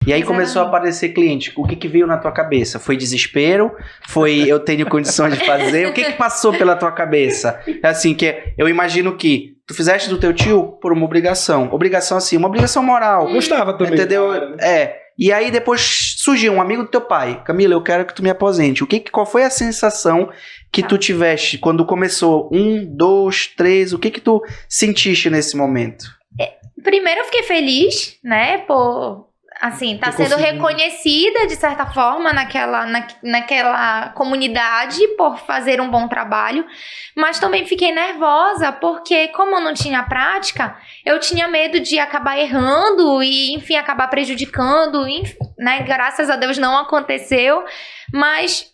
E aí começou a aparecer cliente. O que veio na tua cabeça? Foi desespero? Foi eu tenho condições de fazer? O que passou pela tua cabeça? É assim, que eu imagino que tu fizeste do teu tio por uma obrigação. Obrigação assim, uma obrigação moral. Gostava também. Entendeu? E aí depois surgiu um amigo do teu pai. Camila, eu quero que tu me aposente. Qual foi a sensação que tu tiveste quando começou? 1, 2, 3, o que tu sentiste nesse momento? Primeiro eu fiquei feliz, né, por, assim, tá sendo reconhecida de certa forma naquela comunidade por fazer um bom trabalho, mas também fiquei nervosa porque como eu não tinha prática, eu tinha medo de acabar errando e, enfim, acabar prejudicando, enfim, né, graças a Deus não aconteceu, mas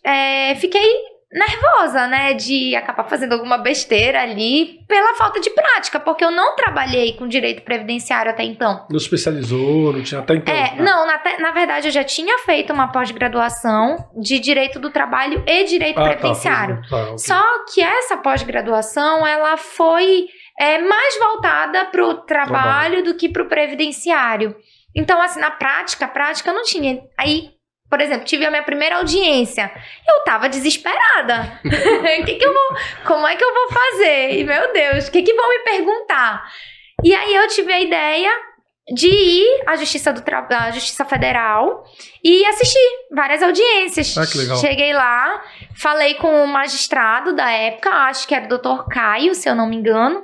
fiquei nervosa, né, de acabar fazendo alguma besteira ali pela falta de prática, porque eu não trabalhei com direito previdenciário até então. Não especializou, não tinha até então. Não, na verdade eu já tinha feito uma pós-graduação de direito do trabalho e direito previdenciário. Okay. Só que essa pós-graduação, ela foi mais voltada para o trabalho do que para o previdenciário. Então, assim, na prática eu não tinha. Aí, por exemplo, tive a minha primeira audiência. Eu tava desesperada. Como é que eu vou fazer? E, meu Deus, o que vão me perguntar? E aí eu tive a ideia de ir à à Justiça Federal e assistir várias audiências. Ah, que legal. Cheguei lá, falei com o magistrado da época, acho que era o Dr. Caio, se eu não me engano.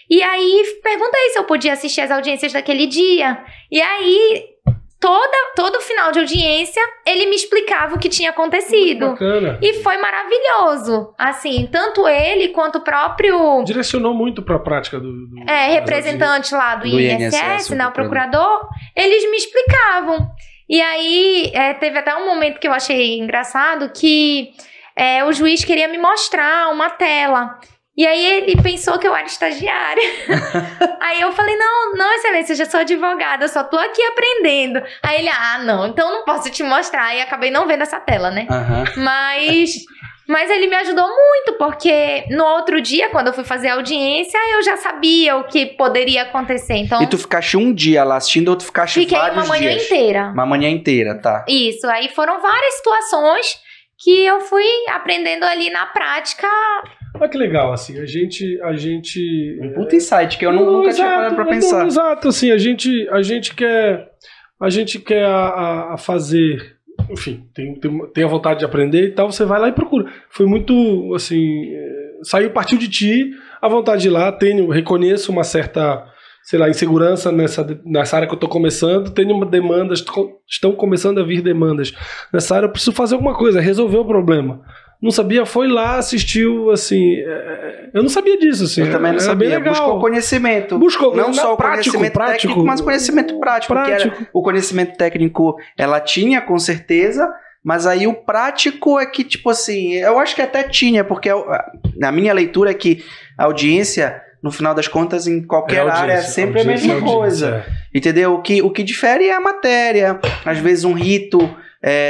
E aí perguntei se eu podia assistir as audiências daquele dia. E aí todo final de audiência, ele me explicava o que tinha acontecido. Bacana. E foi maravilhoso. Assim, tanto ele quanto o próprio... Direcionou muito para a prática do representante lá do INSS, né, o procurador, eles me explicavam. E aí, teve até um momento que eu achei engraçado, que o juiz queria me mostrar uma tela. E aí ele pensou que eu era estagiária. Aí eu falei, não, excelência, eu já sou advogada, eu só tô aqui aprendendo. Aí ele, não, então não posso te mostrar. E acabei não vendo essa tela, né? Uhum. Mas ele me ajudou muito, porque no outro dia, quando eu fui fazer a audiência, eu já sabia o que poderia acontecer. Então, e tu ficaste um dia lá assistindo ou tu ficaste vários dias? Fiquei uma manhã inteira. Uma manhã inteira, tá. Isso, aí foram várias situações que eu fui aprendendo ali na prática. Olha que legal, assim, a gente um puta insight que eu nunca tinha parado pra pensar. Exato, assim, a gente quer fazer, enfim, tem a vontade de aprender e tal, você vai lá e procura. Foi muito, assim, partiu de ti a vontade de ir lá, reconheço uma certa, sei lá, insegurança nessa área que eu tô começando, tenho uma demanda, estão começando a vir demandas nessa área, eu preciso fazer alguma coisa, resolver o problema. Não sabia, foi lá, assistiu, assim, eu não sabia disso, assim. Eu também não sabia, buscou conhecimento. Não só o conhecimento técnico, mas o conhecimento prático. Que o conhecimento técnico, ela tinha, com certeza, mas aí o prático é que, tipo assim, eu acho que até tinha, porque na minha leitura é que a audiência, no final das contas, em qualquer área, é sempre a mesma coisa. Entendeu? O que difere é a matéria, às vezes um rito...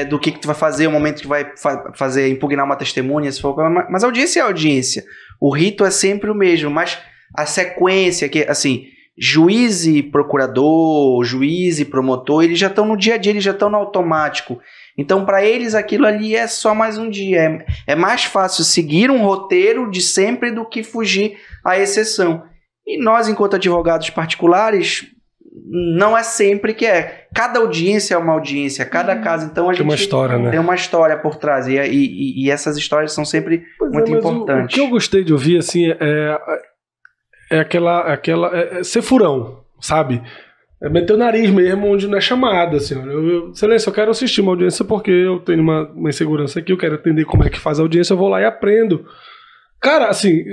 do que tu vai fazer, o momento que vai fazer, impugnar uma testemunha, se for, mas a audiência é a audiência. O rito é sempre o mesmo, mas a sequência, que assim, juiz e procurador, juiz e promotor, eles já estão no dia a dia, eles já estão no automático. Então, para eles, aquilo ali é só mais um dia. É mais fácil seguir um roteiro de sempre do que fugir à exceção. E nós, enquanto advogados particulares... não é sempre que é. Cada audiência é uma audiência, cada caso. Então a gente uma história, né? Tem uma história por trás. E essas histórias são sempre muito importantes. O que eu gostei de ouvir, assim, é aquela ser furão, sabe? É meter o nariz mesmo onde não é chamada, assim. Excelência, eu quero assistir uma audiência porque eu tenho uma insegurança aqui, eu quero entender como é que faz a audiência, eu vou lá e aprendo. Cara, assim,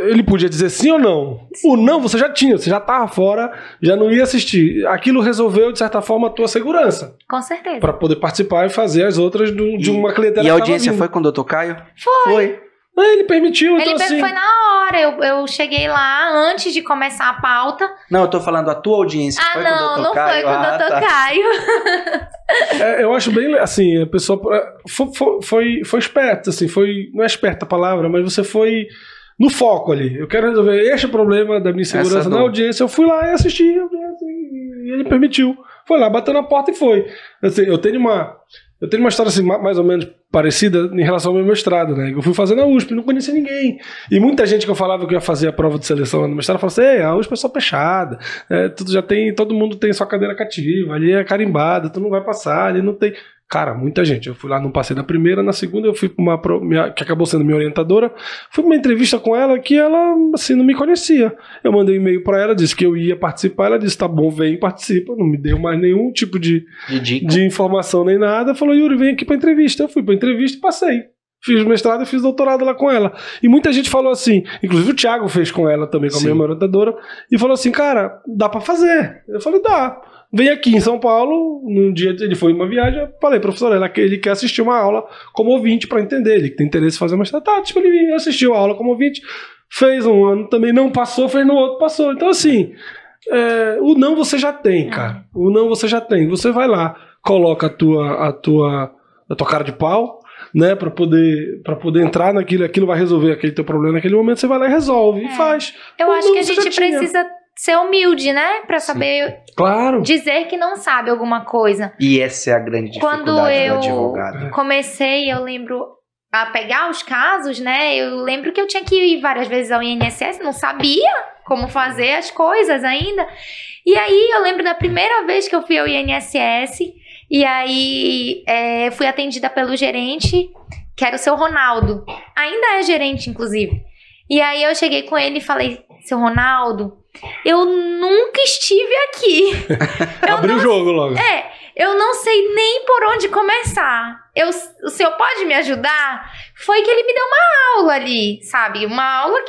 ele podia dizer sim ou não. O não você já tinha, você já estava fora, já não ia assistir. Aquilo resolveu, de certa forma, a tua segurança. Com certeza. Para poder participar e fazer as outras de uma clientela. E a audiência foi com o Dr. Caio? Foi. Ele permitiu, então assim... Foi na hora, eu cheguei lá antes de começar a pauta. Não, eu tô falando a tua audiência, foi com o Dr. Caio? Não foi com o Dr. Caio. Eu acho bem, assim, a pessoa foi esperta, assim, não é esperta a palavra, mas você foi no foco ali. Eu quero resolver este problema da minha insegurança na audiência, eu fui lá e assisti, e ele permitiu. Foi lá, bateu na porta e foi. Assim, eu tenho uma história assim, mais ou menos parecida em relação ao meu mestrado, né? Eu fui fazer na USP, não conhecia ninguém. E muita gente que eu falava que ia fazer a prova de seleção no mestrado, falava assim, a USP é só fechada, todo mundo tem sua cadeira cativa, ali é carimbada, tu não vai passar, ali não tem... Cara, muita gente. Eu fui lá, não passei na primeira, na segunda eu fui pra uma que acabou sendo minha orientadora, fui pra uma entrevista com ela que ela, assim, não me conhecia. Eu mandei um e-mail pra ela, disse que eu ia participar, ela disse, tá bom, vem, participa. Não me deu mais nenhum tipo de informação nem nada. Falou, Yuri, vem aqui pra entrevista. Eu fui pra entrevista e passei. Fiz mestrado e fiz doutorado lá com ela. E muita gente falou assim, inclusive o Thiago fez com ela também, com a minha orientadora, e falou assim, cara, dá pra fazer. Eu falei, dá. Vem aqui em São Paulo, num dia ele foi em uma viagem, eu falei, professor, ele quer assistir uma aula como ouvinte para entender, ele tem interesse em fazer uma mestrado. Tá, tipo, ele assistiu a aula como ouvinte, fez um ano também, não passou, fez no outro, passou. Então, assim, o não você já tem, cara. O não você já tem. Você vai lá, coloca a tua cara de pau, né, pra poder entrar naquilo, aquilo vai resolver aquele teu problema naquele momento, você vai lá e resolve, e faz. Eu acho que a gente precisa ser humilde, né? Pra saber dizer que não sabe alguma coisa. E essa é a grande dificuldade do advogado. Quando eu comecei, eu lembro, a pegar os casos, né? Eu lembro que eu tinha que ir várias vezes ao INSS, não sabia como fazer as coisas ainda. E aí, eu lembro da primeira vez que eu fui ao INSS, e aí fui atendida pelo gerente, que era o seu Ronaldo. Ainda é gerente, inclusive. E aí, eu cheguei com ele e falei, seu Ronaldo, eu nunca estive aqui. Abriu o jogo logo. Eu não sei nem por onde começar. O senhor pode me ajudar? Foi que ele me deu uma aula ali, sabe? Uma aula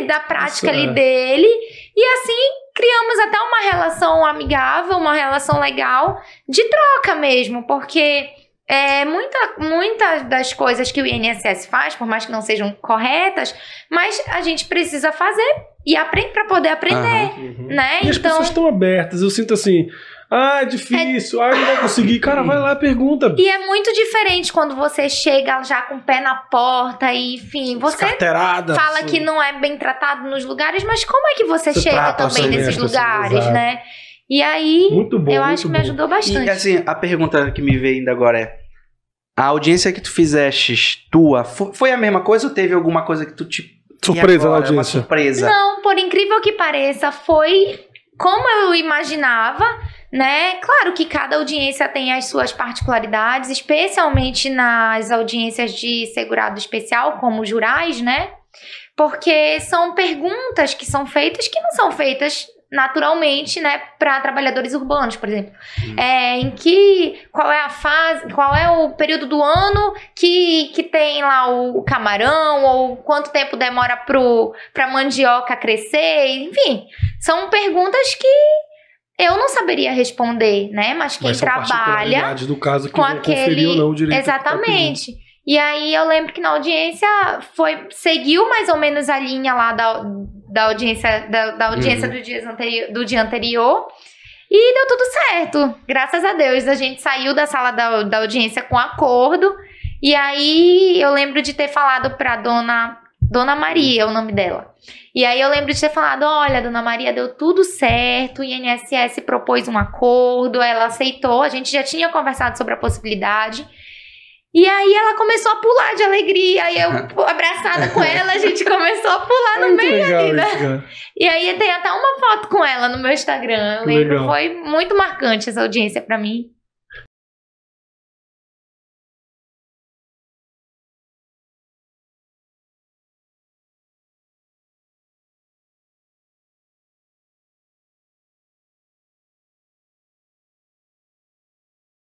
da prática ali dele. E assim, criamos até uma relação amigável, uma relação legal, de troca mesmo. Porque muitas das coisas que o INSS faz, por mais que não sejam corretas, mas a gente precisa fazer e para poder aprender, né? E as pessoas estão abertas. Eu sinto assim, é difícil, não vou conseguir. Cara, vai lá, pergunta. E é muito diferente quando você chega já com o pé na porta e, enfim, você fala que não é bem tratado nos lugares, mas como é que você chega também nesses lugares, né? E aí, eu acho que me ajudou bastante. E assim, a pergunta que me veio ainda agora é, a audiência que tu fizeste foi a mesma coisa ou teve alguma coisa que tu surpresa na audiência? Uma surpresa? Não, por incrível que pareça, foi como eu imaginava, né? Claro que cada audiência tem as suas particularidades, especialmente nas audiências de segurado especial, como jurais, né? Porque são perguntas que são feitas que não são feitas naturalmente, né, para trabalhadores urbanos, por exemplo. Qual é a fase, qual é o período do ano que tem lá o camarão, ou quanto tempo demora pra mandioca crescer, enfim. São perguntas que eu não saberia responder, né, mas quem trabalha do caso que com aquele... ou não o direito. Exatamente. E aí eu lembro que na audiência seguiu mais ou menos a linha lá da audiência do dia anterior e deu tudo certo. Graças a Deus, a gente saiu da sala da audiência com acordo. E aí eu lembro de ter falado pra Dona Maria, é o nome dela. E aí eu lembro de ter falado, olha, Dona Maria, deu tudo certo, o INSS propôs um acordo, ela aceitou, a gente já tinha conversado sobre a possibilidade. E aí ela começou a pular de alegria, e eu, abraçada com ela, a gente começou a pular no meio ali, né? E aí tem até uma foto com ela no meu Instagram, eu lembro, foi muito marcante essa audiência pra mim.